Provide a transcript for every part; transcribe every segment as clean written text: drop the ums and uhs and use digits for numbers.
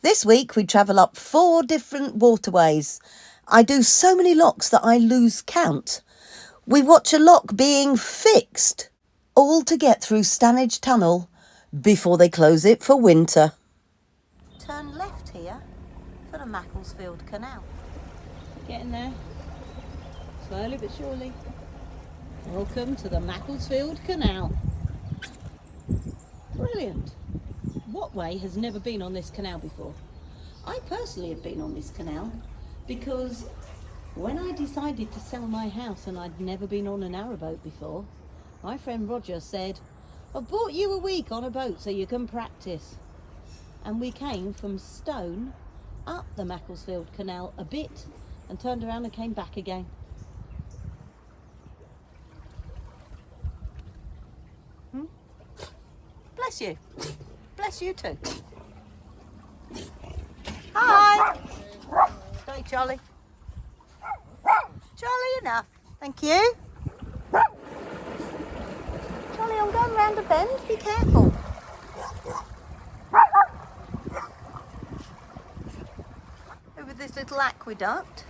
This week we travel up 4 different waterways. I do so many locks that I lose count. We watch a lock being fixed, all to get through Standedge Tunnel before they close it for winter. Turn left here for the Macclesfield Canal. Getting there, slowly but surely. Welcome to the Macclesfield Canal. Brilliant. What way has never been on this canal before? I personally have been on this canal because when I decided to sell my house and I'd never been on a narrowboat before, my friend Roger said, "I've bought you a week on a boat so you can practice." And we came from Stone up the Macclesfield Canal a bit and turned around and came back again. Bless you. Bless you too. Hi. Hey, Charlie. Charlie, enough. Thank you. Charlie, I'm going round a bend. Be careful. Over this little aqueduct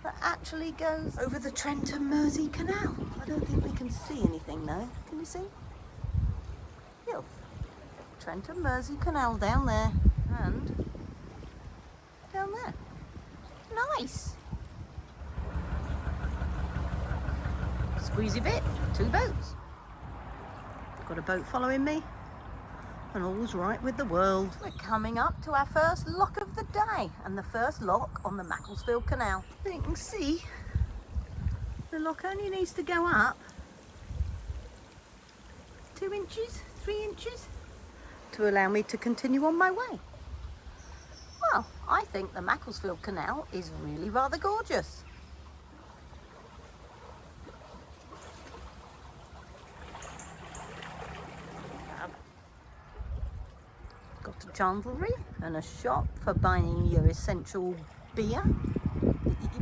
that actually goes over the Trent and Mersey Canal. I don't think we can see anything though. Can you see? Yes. Trent and Mersey Canal down there and down there. Nice. Squeezy bit, 2 boats. Got a boat following me and all's right with the world. We're coming up to our first lock of the day and the first lock on the Macclesfield Canal. So you can see the lock only needs to go up 2 inches, 3 inches to allow me to continue on my way. Well, I think the Macclesfield Canal is really rather gorgeous. Got a chandlery and a shop for buying your essential beer,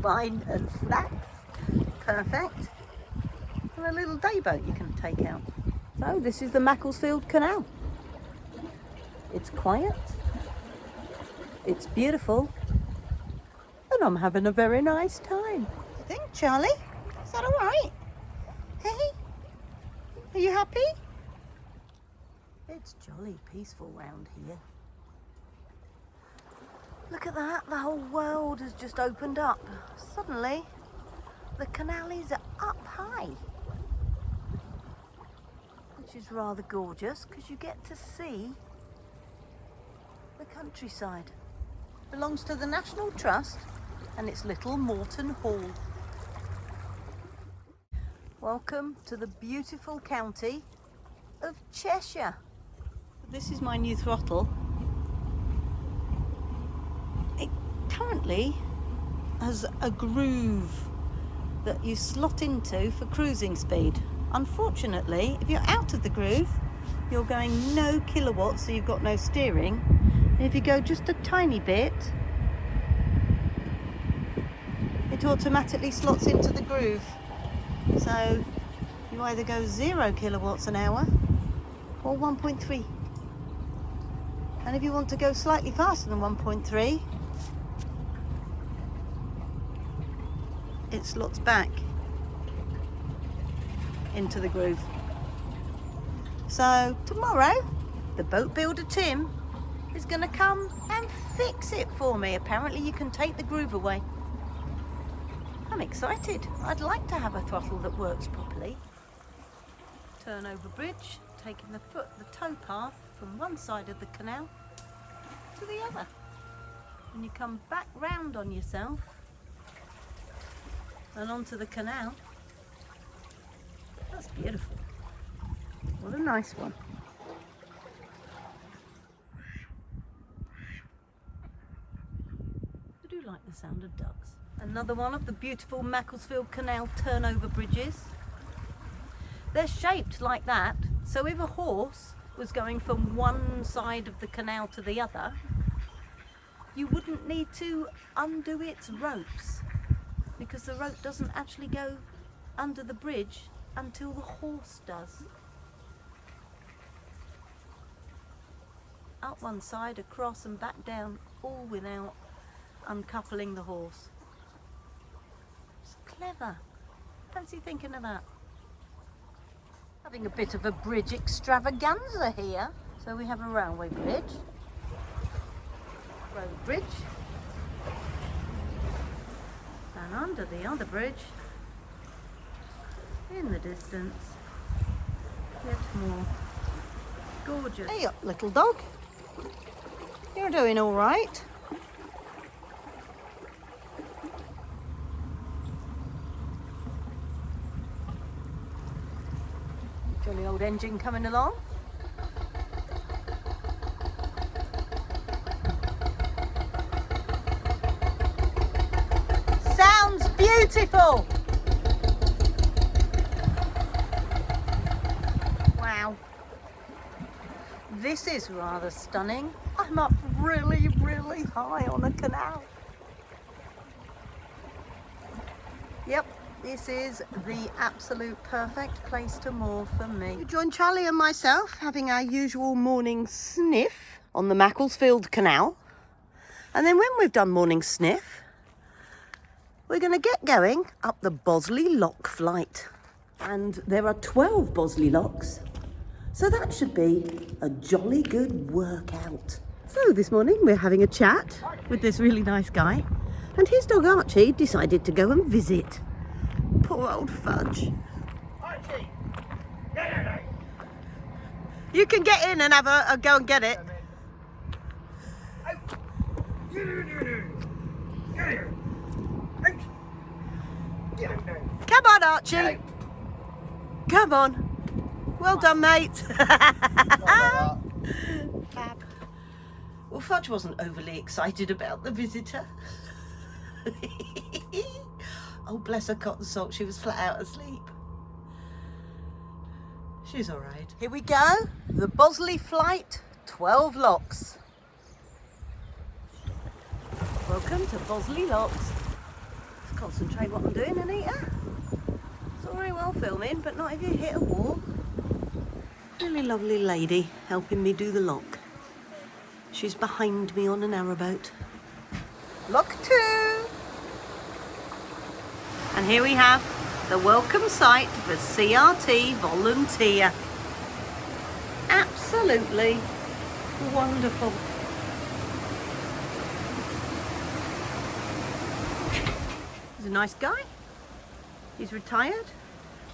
wine and snacks. Perfect. And a little day boat you can take out. So this is the Macclesfield Canal. It's quiet, it's beautiful, and I'm having a very nice time. What do you think, Charlie? Is that all right? Hey? Are you happy? It's jolly peaceful round here. Look at that, the whole world has just opened up. Suddenly, the canal is up high, which is rather gorgeous because you get to see the countryside. Belongs to the National Trust and it's Little Morton Hall. Welcome to the beautiful county of Cheshire. This is my new throttle. It currently has a groove that you slot into for cruising speed. Unfortunately, if you're out of the groove, you're going no kilowatts, so you've got no steering. And if you go just a tiny bit, it automatically slots into the groove. So you either go 0 kilowatts an hour or 1.3. And if you want to go slightly faster than 1.3, it slots back into the groove. So tomorrow, the boat builder Tim is going to come and fix it for me. Apparently you can take the groove away. I'm excited. I'd like to have a throttle that works properly. Turn over bridge, taking the tow path from one side of the canal to the other. And you come back round on yourself and onto the canal. That's beautiful. What a nice one. I do like the sound of ducks. Another one of the beautiful Macclesfield Canal turnover bridges. They're shaped like that, so if a horse was going from one side of the canal to the other, you wouldn't need to undo its ropes because the rope doesn't actually go under the bridge until the horse does. up one side, across and back down, all without uncoupling the horse. It's clever. Fancy thinking of that. Having a bit of a bridge extravaganza here. So we have a railway bridge, road bridge, and under the other bridge, in the distance, yet more gorgeous. Hey up, little dog. You're doing all right. Jolly old engine coming along. Sounds beautiful. Wow. This is rather stunning. I'm up really, really high on a canal. Yep. This is the absolute perfect place to moor for me. You join Charlie and myself having our usual morning sniff on the Macclesfield Canal. And then when we've done morning sniff, we're going to get going up the Bosley Lock flight. And there are 12 Bosley locks, so that should be a jolly good workout. So this morning we're having a chat with this really nice guy, and his dog Archie decided to go and visit. Poor old Fudge. Archie! You can get in and have a go and get it. Come on, Archie. Come on. Well done, mate. Fab. Well, Fudge wasn't overly excited about the visitor. Oh, bless her cotton sock, she was flat out asleep. She's all right. Here we go, the Bosley flight, 12 locks. Welcome to Bosley Locks. Let's concentrate what I'm doing, Anita. It's all very well filming, but not if you hit a wall. Really lovely lady helping me do the lock. She's behind me on a narrowboat. Lock 2. And here we have the welcome sight for CRT volunteer. Absolutely wonderful. He's a nice guy. He's retired.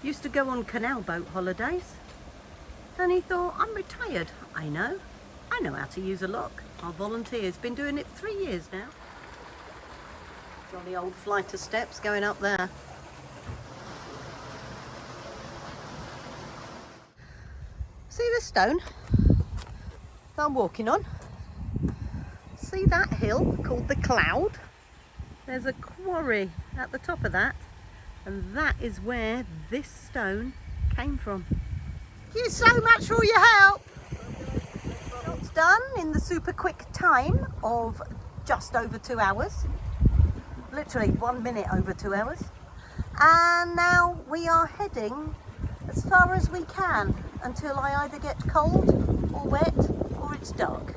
Used to go on canal boat holidays. Then he thought, I'm retired. I know how to use a lock. Our volunteer's been doing it 3 years now. Jolly old flight of steps going up there. See the stone that I'm walking on? See that hill called the Cloud? There's a quarry at the top of that, and that is where this stone came from. Thank you so much for all your help. It's done in the super quick time of just over 2 hours. Literally 1 minute over 2 hours. And now we are heading as far as we can until I either get cold or wet or it's dark.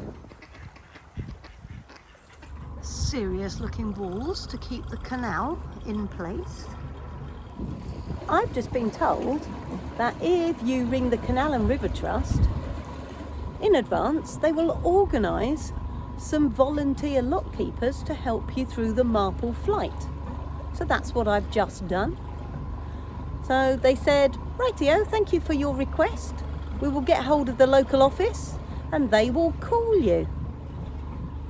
Serious looking walls to keep the canal in place. I've just been told that if you ring the Canal and River Trust in advance, they will organise some volunteer lock keepers to help you through the Marple flight. So that's what I've just done. So they said, rightio, thank you for your request. We will get hold of the local office and they will call you.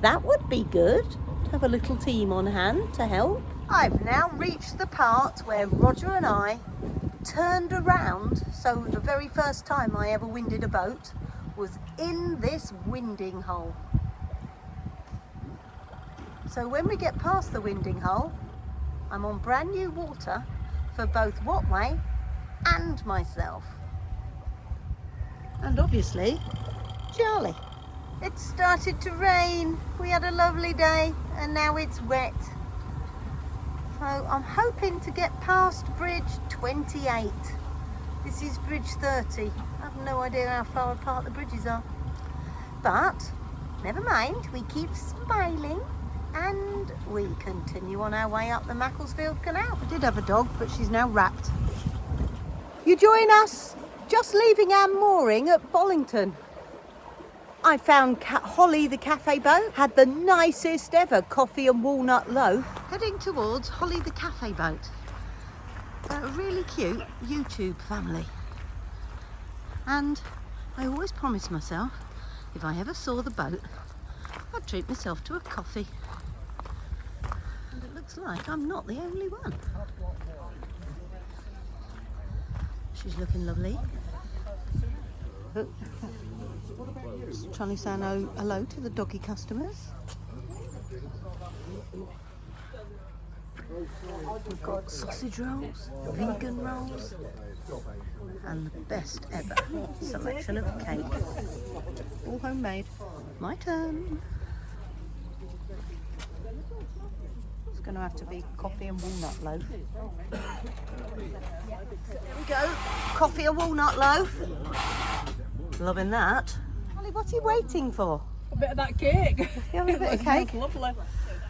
That would be good to have a little team on hand to help. I've now reached the part where Roger and I turned around. So the very first time I ever winded a boat was in this winding hole. So when we get past the winding hole, I'm on brand new water for both Wattway and myself. And obviously, Charlie. It started to rain. We had a lovely day and now it's wet. So I'm hoping to get past bridge 28. This is bridge 30. I have no idea how far apart the bridges are. But Never mind, we keep smiling and we continue on our way up the Macclesfield Canal. I did have a dog, but she's now wrapped. You join us just leaving our mooring at Bollington. I found Holly the cafe boat, had the nicest ever coffee and walnut loaf. Heading towards Holly the cafe boat. A really cute YouTube family. And I always promised myself, if I ever saw the boat, I'd treat myself to a coffee. And it looks like I'm not the only one. She's looking lovely. Oh. Just trying to say hello to the doggy customers. We've got sausage rolls, vegan rolls, and the best ever selection of cake. All homemade. My turn. It's going to have to be coffee and walnut loaf. There we go. Coffee and walnut loaf. Loving that. Holly, what are you waiting for? A bit of that cake. You have a bit of cake? Lovely.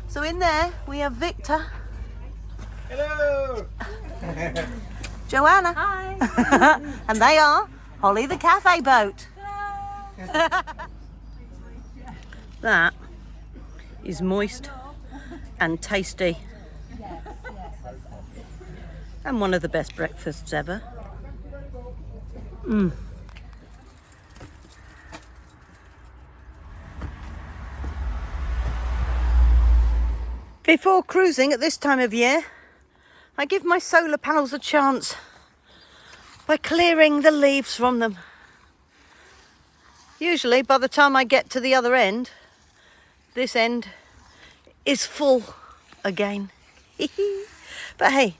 So in there we have Victor. Hello! Joanna. Hi. And they are Holly the cafe boat. That is moist and tasty. And one of the best breakfasts ever. Before cruising at this time of year, I give my solar panels a chance by clearing the leaves from them. Usually by the time I get to the other end, this end is full again. But hey,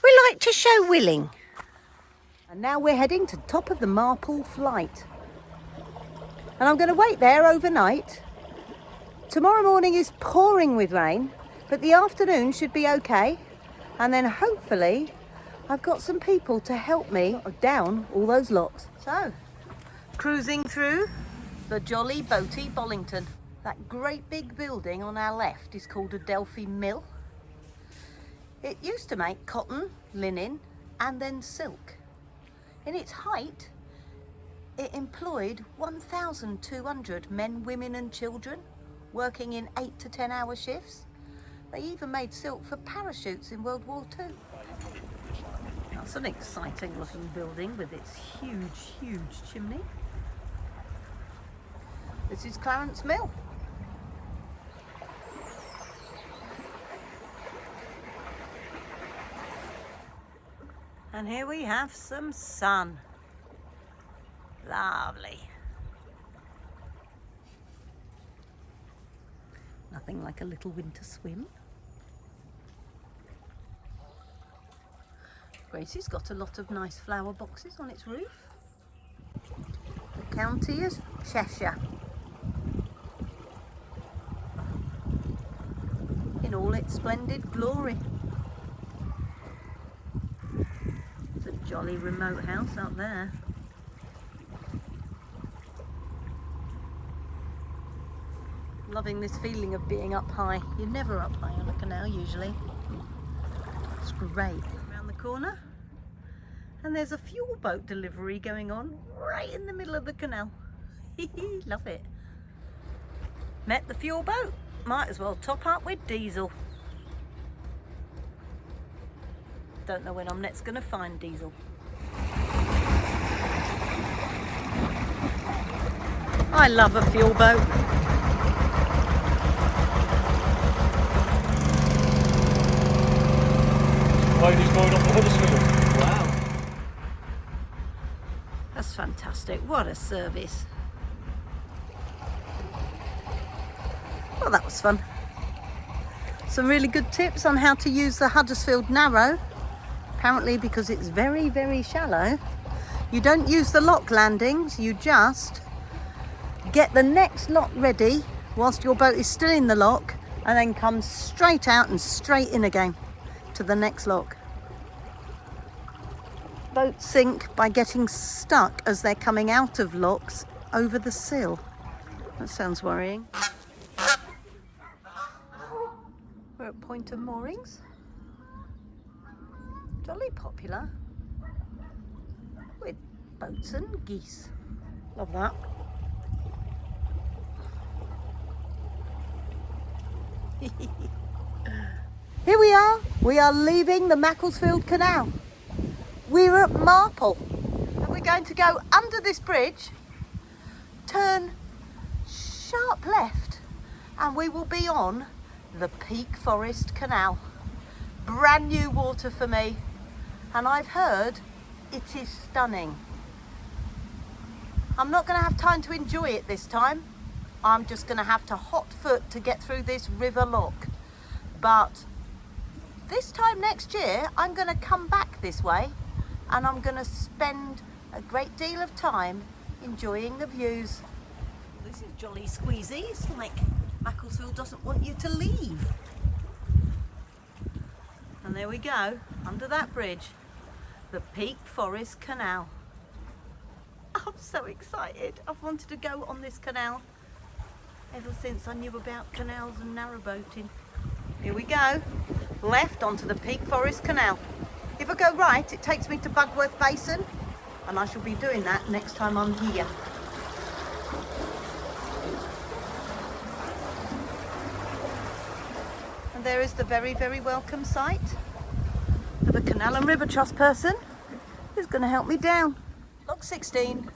we like to show willing. And now we're heading to the top of the Marple Flight. And I'm going to wait there overnight. Tomorrow morning is pouring with rain, but the afternoon should be okay. And then hopefully I've got some people to help me down all those locks. So, cruising through the jolly boaty Bollington. That great big building on our left is called Adelphi Mill. It used to make cotton, linen and then silk. In its height, it employed 1,200 men, women and children working in 8 to 10 hour shifts. They even made silk for parachutes in World War II. That's an exciting looking building with its huge, huge chimney. This is Clarence Mill. And here we have some sun. Lovely. Nothing like a little winter swim. Gracie's got a lot of nice flower boxes on its roof. The county is Cheshire. In all its splendid glory. It's a jolly remote house up there. Loving this feeling of being up high. You're never up high on a canal usually. It's great. Around the corner and there's a fuel boat delivery going on right in the middle of the canal. Love it. Met the fuel boat. Might as well top up with diesel. Don't know when I'm next going to find diesel. I love a fuel boat. Ladies going up the Huddersfield. Wow. That's fantastic. What a service. Well, that was fun. Some really good tips on how to use the Huddersfield Narrow. Apparently because it's very, very shallow, you don't use the lock landings, you just get the next lock ready whilst your boat is still in the lock and then come straight out and straight in again to the next lock. Boats sink by getting stuck as they're coming out of locks over the sill. That sounds worrying. We're at Point of Moorings. Jolly popular with boats and geese. Love that. Here we are. We are leaving the Macclesfield Canal. We're at Marple. And we're going to go under this bridge, turn sharp left, and we will be on the Peak Forest Canal. Brand new water for me, and I've heard it is stunning. I'm not going to have time to enjoy it this time. I'm just going to have to hot foot to get through this river lock. But this time next year, I'm going to come back this way, and I'm going to spend a great deal of time enjoying the views. This is jolly squeezy. It's like Macclesfield doesn't want you to leave. And there we go, under that bridge, the Peak Forest Canal. I'm so excited. I've wanted to go on this canal ever since I knew about canals and narrowboating. Here we go, left onto the Peak Forest Canal. If I go right, it takes me to Bugworth Basin, and I shall be doing that next time I'm here. And there is the very, very welcome sight of a Canal and River Trust person who's going to help me down. Lock 16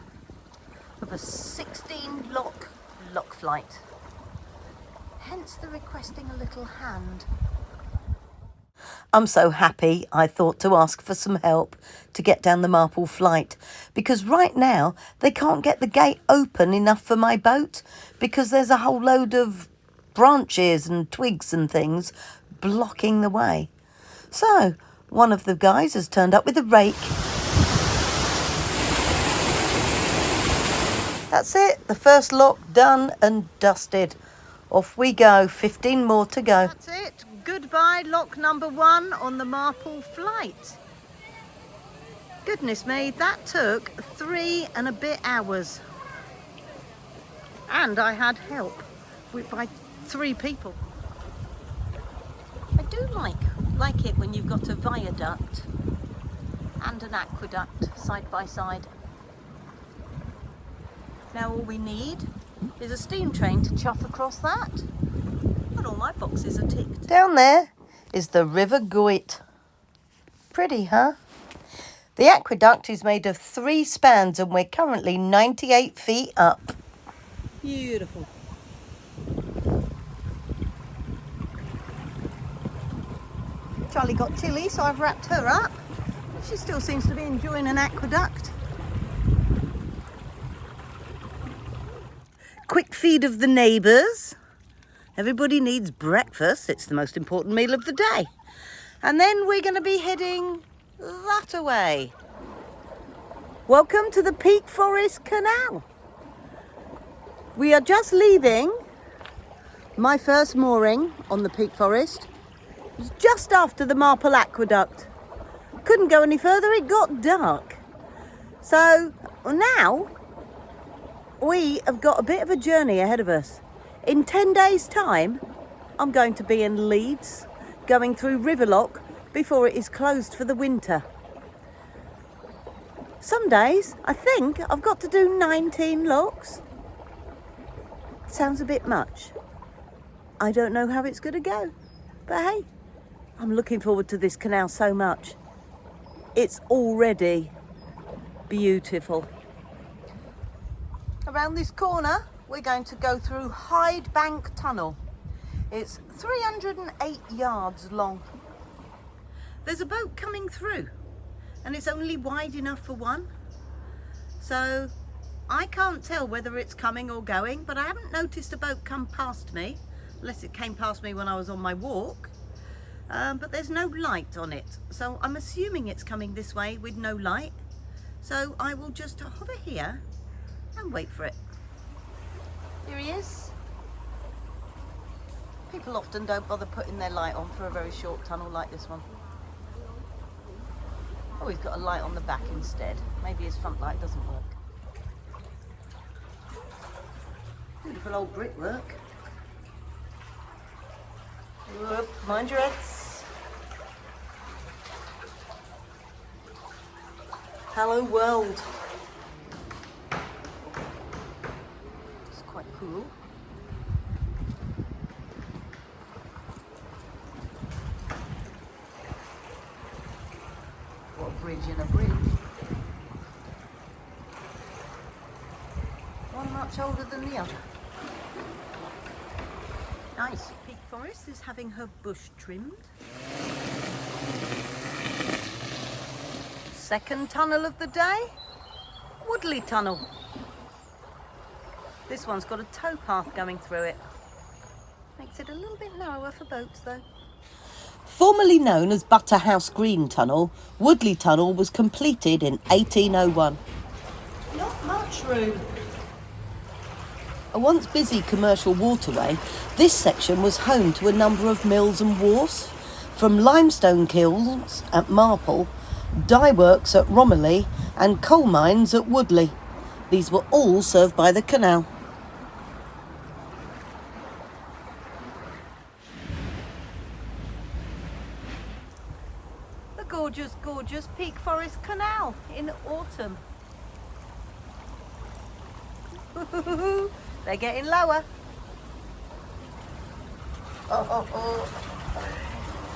of a 16 lock flight. Hence the requesting a little hand. I'm so happy I thought to ask for some help to get down the Marple flight, because right now they can't get the gate open enough for my boat because there's a whole load of branches and twigs and things blocking the way. So one of the guys has turned up with a rake. That's it, the first lock done and dusted. Off we go, 15 more to go. That's it, goodbye lock number 1 on the Marple flight. Goodness me, that took 3 and a bit hours. And I had help by 3 people. I do like it when you've got a viaduct and an aqueduct side by side. Now all we need is a steam train to chuff across that, and all my boxes are ticked. Down there is the River Goyt. Pretty, huh? The aqueduct is made of 3 spans and we're currently 98 feet up. Beautiful. Charlie got chilly, so I've wrapped her up. She still seems to be enjoying an aqueduct. Quick feed of the neighbours. Everybody needs breakfast. It's the most important meal of the day. And then we're going to be heading that away. Welcome to the Peak Forest Canal. We are just leaving my first mooring on the Peak Forest. It was just after the Marple Aqueduct. Couldn't go any further, it got dark. So now we have got a bit of a journey ahead of us. In 10 days' time, I'm going to be in Leeds, going through Riverlock before it is closed for the winter. Some days, I think I've got to do 19 locks. Sounds a bit much. I don't know how it's going to go, but hey, I'm looking forward to this canal so much. It's already beautiful. Around this corner, we're going to go through Hyde Bank Tunnel. It's 308 yards long. There's a boat coming through, and it's only wide enough for one. So I can't tell whether it's coming or going, but I haven't noticed a boat come past me, unless it came past me when I was on my walk. But there's no light on it, so I'm assuming it's coming this way with no light. So I will just hover here and wait for it. Here he is. People often don't bother putting their light on for a very short tunnel like this one. Oh, he's got a light on the back instead. Maybe his front light doesn't work. Beautiful old brickwork. Whoop, mind your heads. Hello world. It's quite cool. What a bridge in a bridge. One much older than the other. Nice. Peak Forest is having her bush trimmed. Second tunnel of the day, Woodley Tunnel. This one's got a towpath going through it. Makes it a little bit narrower for boats though. Formerly known as Butterhouse Green Tunnel, Woodley Tunnel was completed in 1801. Not much room. A once busy commercial waterway, this section was home to a number of mills and wharfs, from limestone kilns at Marple, dye works at Romiley and coal mines at Woodley. These were all served by the canal. The gorgeous, gorgeous Peak Forest Canal in autumn. They're getting lower.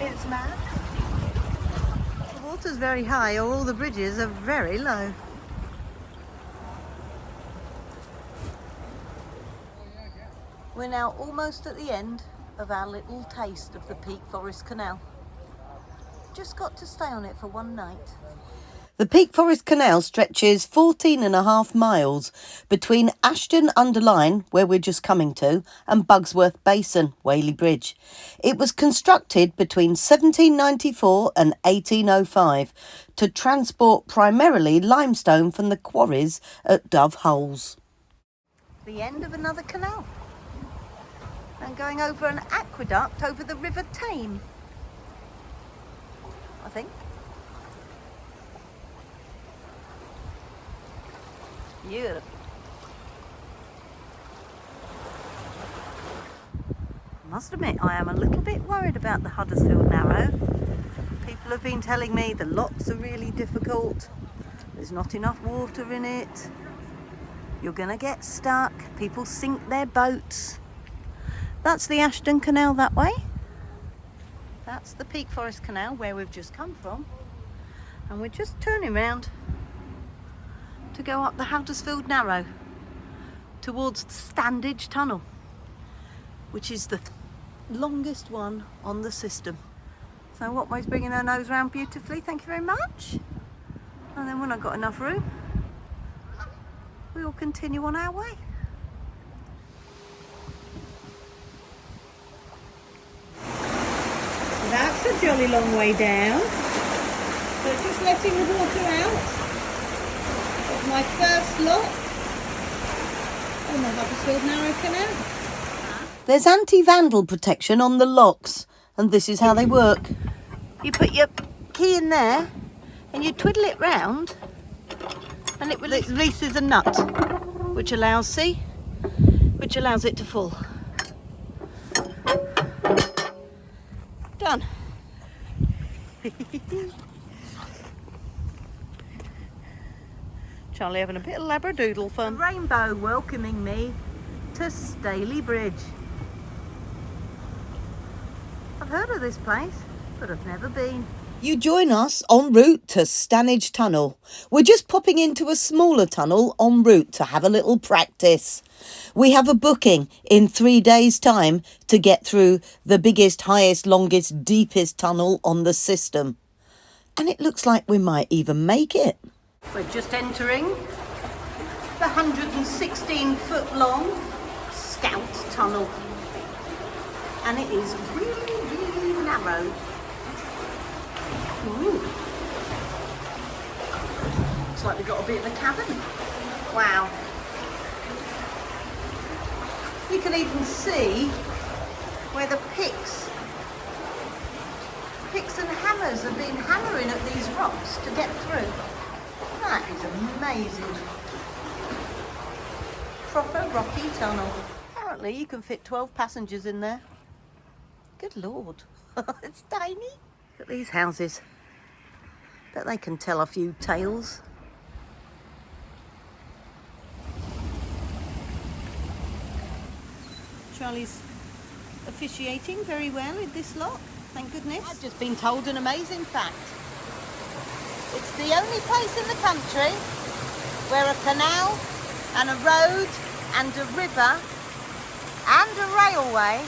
It's mad. The water's very high, or all the bridges are very low. We're now almost at the end of our little taste of the Peak Forest Canal. Just got to stay on it for one night. The Peak Forest Canal stretches 14.5 miles between Ashton-under-Lyne, where we're just coming to, and Bugsworth Basin, Whaley Bridge. It was constructed between 1794 and 1805 to transport primarily limestone from the quarries at Dove Holes. The end of another canal. And going over an aqueduct over the River Tame, I think. Beautiful. I must admit, I am a little bit worried about the Huddersfield Narrow. People have been telling me the locks are really difficult. There's not enough water in it. You're going to get stuck. People sink their boats. That's the Ashton Canal that way. That's the Peak Forest Canal where we've just come from. And we're just turning around to go up the Huddersfield Narrow towards the Standedge Tunnel, which is the longest one on the system. So Wattway's bringing her nose round beautifully, thank you very much. And then when I've got enough room, we will continue on our way. That's a jolly long way down. So just letting the water out. My first lot on the Huddersfield Narrow Canal. There's anti-vandal protection on the locks, and this is how they work. You put your key in there and you twiddle it round and it releases a nut which allows it to fall. Done. Charlie having a bit of labradoodle fun. Rainbow welcoming me to Staley Bridge. I've heard of this place, but I've never been. You join us en route to Standedge Tunnel. We're just popping into a smaller tunnel en route to have a little practice. We have a booking in 3 days' time to get through the biggest, highest, longest, deepest tunnel on the system. And it looks like we might even make it. We're just entering the 116-foot long Scout Tunnel. And it is really, really narrow. Ooh. Looks like we've got a bit of a cavern. Wow. You can even see where the picks and hammers have been hammering at these rocks to get through. That is amazing. Proper rocky tunnel. Apparently you can fit 12 passengers in there. Good Lord, it's tiny. Look at these houses. Bet they can tell a few tales. Charlie's officiating very well in this lock, thank goodness. I've just been told an amazing fact. It's the only place in the country where a canal and a road and a river and a railway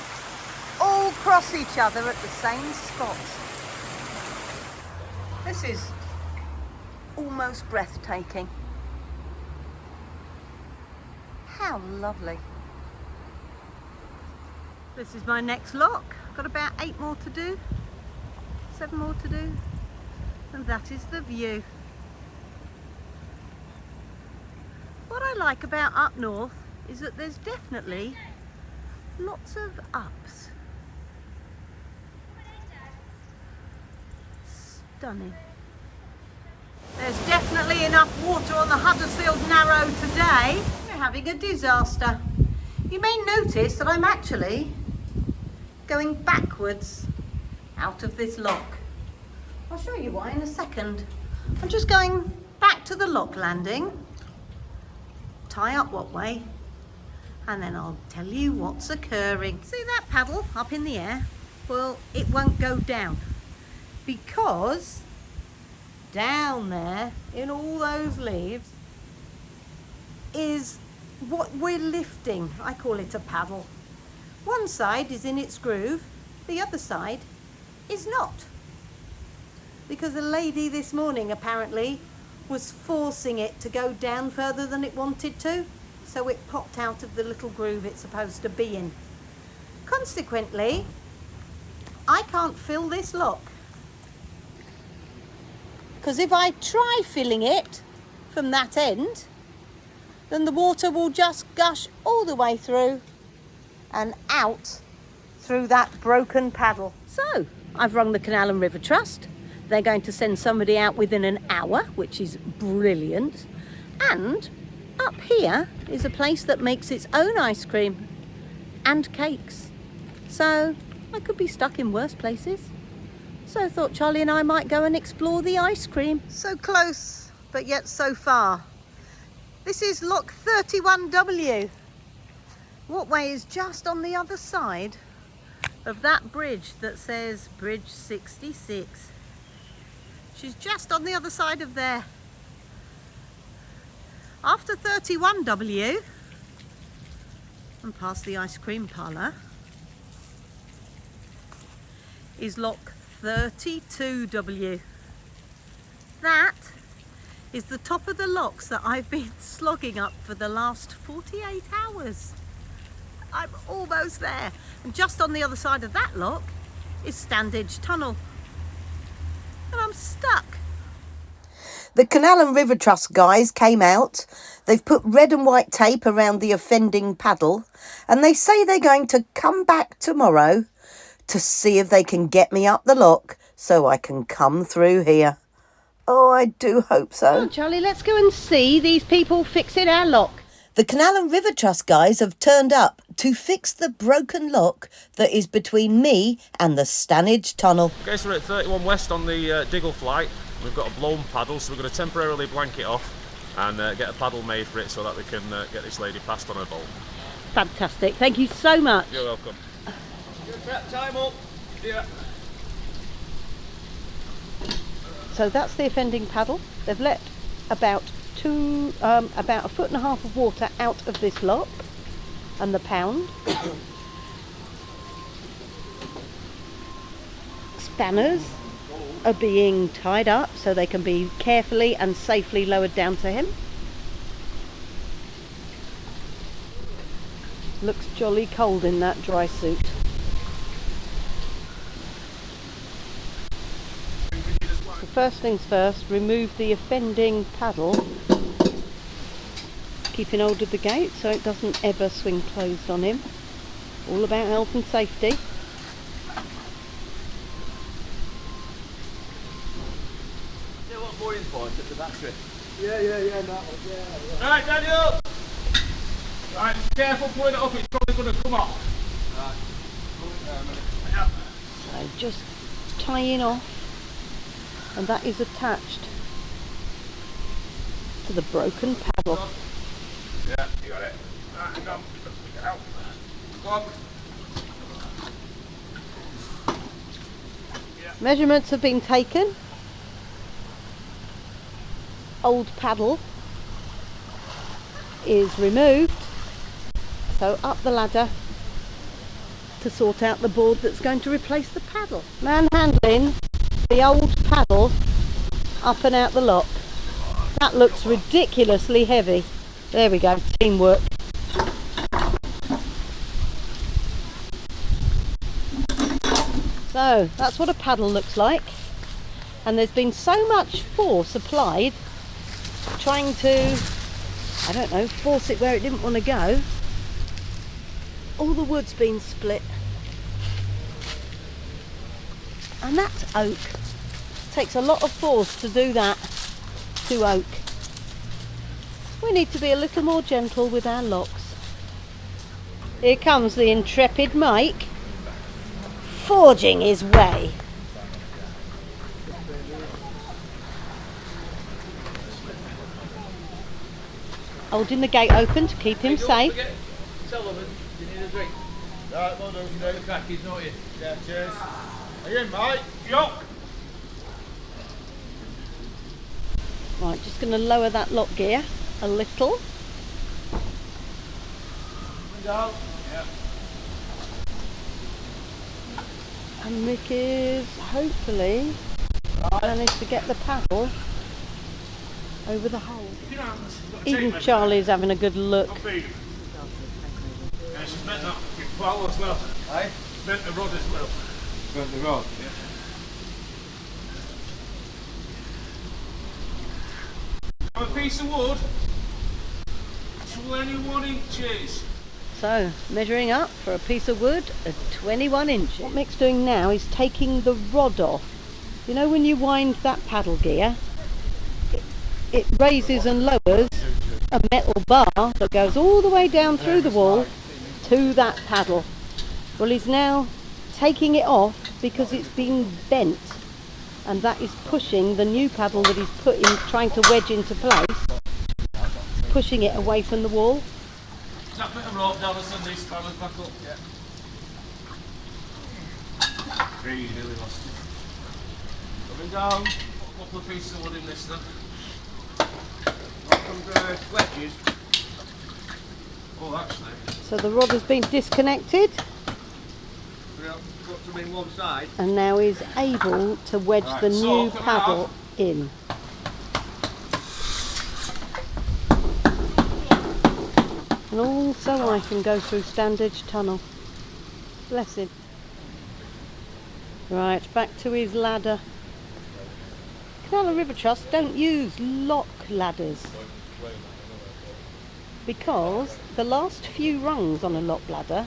all cross each other at the same spot. This is almost breathtaking. How lovely. This is my next lock. Got about 8 more to do, 7 more to do, and that is the view. What I like about up north is that there's definitely lots of ups. Stunning. There's definitely enough water on the Huddersfield Narrow today. We're having a disaster. You may notice that I'm actually going backwards out of this lock. I'll show you why in a second. I'm just going back to the lock landing, tie up Waterway, and then I'll tell you what's occurring. See that paddle up in the air? Well, it won't go down because down there in all those leaves is what we're lifting. I call it a paddle. One side is in its groove, the other side is not. Because a lady this morning apparently was forcing it to go down further than it wanted to, so it popped out of the little groove it's supposed to be in. Consequently, I can't fill this lock. Because if I try filling it from that end, then the water will just gush all the way through and out through that broken paddle. So I've rung the Canal and River Trust. They're going to send somebody out within an hour, which is brilliant. And up here is a place that makes its own ice cream and cakes. So I could be stuck in worse places. So I thought Charlie and I might go and explore the ice cream. So close, but yet so far. This is lock 31W. Waterway is just on the other side of that bridge that says Bridge 66. She's just on the other side of there. After 31W and past the ice cream parlour is lock 32W. That is the top of the locks that I've been slogging up for the last 48 hours. I'm almost there. And just on the other side of that lock is Standedge Tunnel. And I'm stuck. The Canal and River Trust guys came out. They've put red and white tape around the offending paddle. And they say they're going to come back tomorrow to see if they can get me up the lock so I can come through here. Oh, I do hope so. Come on, Charlie, let's go and see these people fixing our lock. The Canal and River Trust guys have turned up to fix the broken lock that is between me and the Standedge Tunnel. Okay, so we're at 31 West on the Diggle flight. We've got a blown paddle, so we're going to temporarily blank it off and get a paddle made for it so that we can get this lady past on her boat. Fantastic. Thank you so much. You're welcome. Time up. Yeah. So that's the offending paddle. They've let about a foot and a half of water out of this lock and the pound. Spanners are being tied up so they can be carefully and safely lowered down to him. Looks jolly cold in that dry suit. So first things first, remove the offending paddle, keeping hold of the gate so it doesn't ever swing closed on him. All about health and safety. Yeah, what more important at the battery? Yeah, that one, yeah. Right, Daniel! Right, careful pulling it up, it's probably going to come off. So just tying off, and that is attached to the broken paddle. Yeah, you got it. Right, hang on. Get out. Go on. Measurements have been taken. Old paddle is removed, so up the ladder to sort out the board that's going to replace the paddle. Manhandling the old paddle up and out the lock. That looks ridiculously heavy. There we go, teamwork. So that's what a paddle looks like, and there's been so much force applied trying to, I don't know, force it where it didn't want to go. All the wood's been split, and that's oak. Takes a lot of force to do that to oak. We need to be a little more gentle with our locks. Here comes the intrepid Mike, forging his way. Holding the gate open to keep him safe. Tell them you need a drink. Right, well done, Steve. The crackies, don't you? Yeah, cheers. Are you in, mate? Yup. Right, just going to lower that lock gear a little. Window. Yeah. And Mick is hopefully managed to get the paddle over the hole. Your hands. Even Charlie's having a good look. Yeah, she's meant that fucking plough as well. Aye? Meant the rod as well. Got the rod. A piece of wood. 21 inches. So, measuring up for a piece of wood at 21 inches. What Mick's doing now is taking the rod off. You know when you wind that paddle gear, it raises and lowers a metal bar that goes all the way down through the wall to that paddle. Well, he's now taking it off because it's been bent, and that is pushing the new paddle that he's put in, trying to wedge into place, pushing it away from the wall. Snap bit of rope down and send these spanners back up. Yeah. Really lost it. Coming down. Put a couple of pieces of wood in this then. Some wedges. Oh, actually. So the rod has been disconnected, Put them in one side. and now he's able to wedge Right, the so new coming paddle off. in. And also I can go through Standedge Tunnel. Bless him. Right, back to his ladder. Canal and River Trust don't use lock ladders because the last few rungs on a lock ladder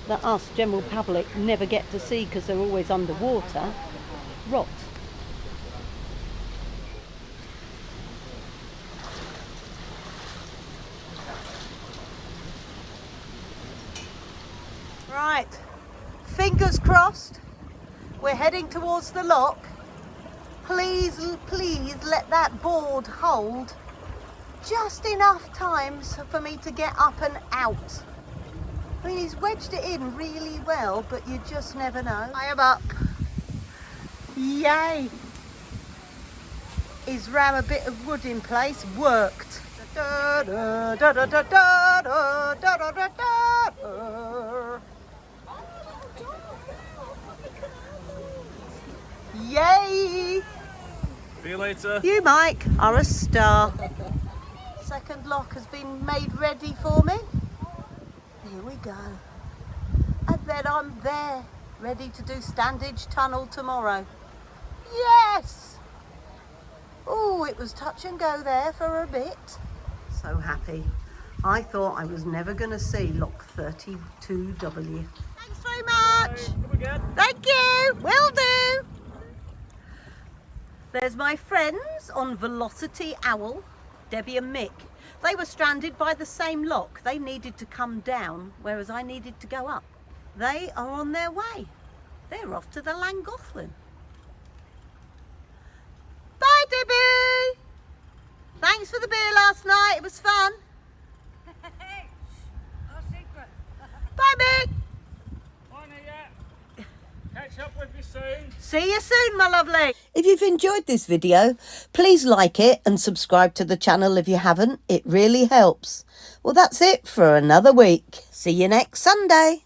that us general public never get to see because they're always underwater rot. Right, fingers crossed. We're heading towards the lock. Please let that board hold just enough time for me to get up and out. I mean, he's wedged it in really well, but you just never know. I am up. Yay! He's ram a bit of wood in place. Worked. Da, da, da, da, da, da, da, da, da, da, da. Yay! See you later. You, Mike, are a star. Second lock has been made ready for me. Here we go. And then I'm there, ready to do Standedge Tunnel tomorrow. Yes! Oh, it was touch and go there for a bit. So happy. I thought I was never going to see lock 32W. Thanks very much. Come again. Thank you. Will do. There's my friends on Velocity Owl, Debbie and Mick. They were stranded by the same lock. They needed to come down, whereas I needed to go up. They are on their way. They're off to the Llangollen. Bye, Debbie! Thanks for the beer last night. It was fun. Bye, Mick! Catch up with you soon. See you soon, my lovely. If you've enjoyed this video, please like it and subscribe to the channel if you haven't. It really helps. Well, that's it for another week. See you next Sunday.